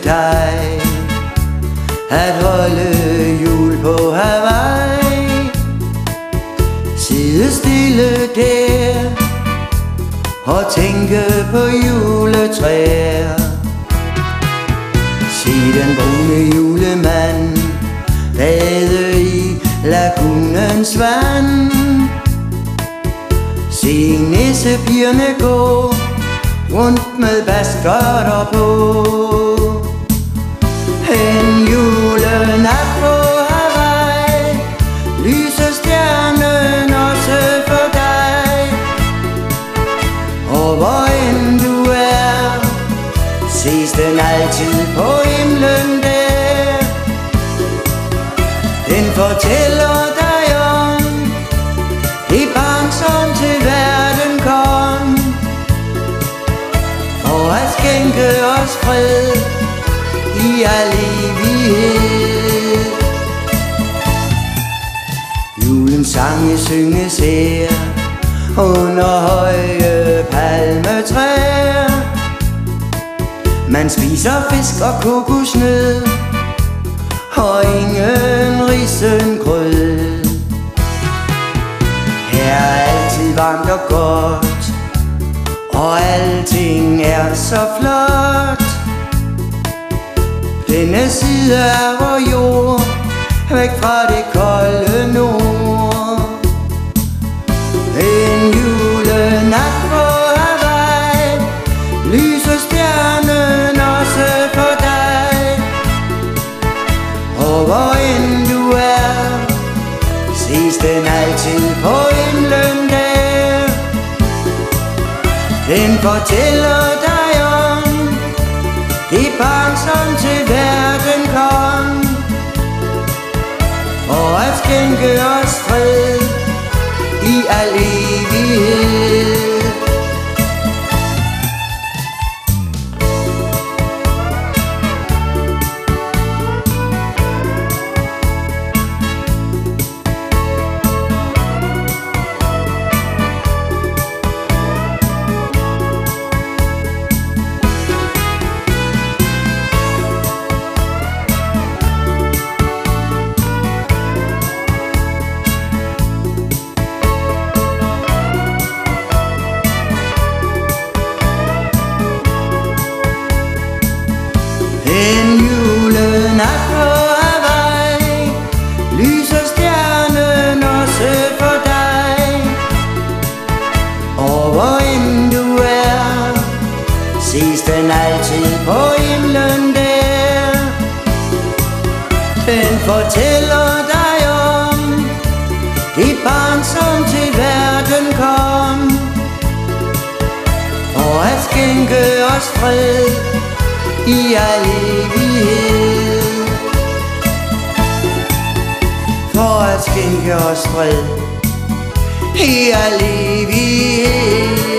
dig at holde jul på Hawaii. Sidde stille der og tænke på juletræer. Se den brune julemand bade i lagunens vand. Se nissepigerne gå rundt med baskøtter på. En julenat på Hawaii lyser stjernen også for dig. Og hvor end du er, ses den altid på himlen der. Den fortæller dig om det barn, som til verden kom, for at skænke os fred i al evighed. Julens sange synges her under høje palmetræer. Man spiser fisk og kokosnød og ingen risengrød. Her er altid varmt og godt, og alting er så flot. Denne side af vor jord, væk fra det kolde nord. En julenat på Hawaii lyser stjernen også for dig. Og hvor end du er, ses den altid på himlen der. Den fortæller dig om det barn, som til verden kom, for at skænke os fred i al evighed. En julenat på Hawaii lyser stjernen også for dig. Og hvor end du er, ses den altid på himlen der. Den fortæller dig om det barn, som til verden kom, for at skænke os fred i al evighed. For at skænke os fred i al evighed.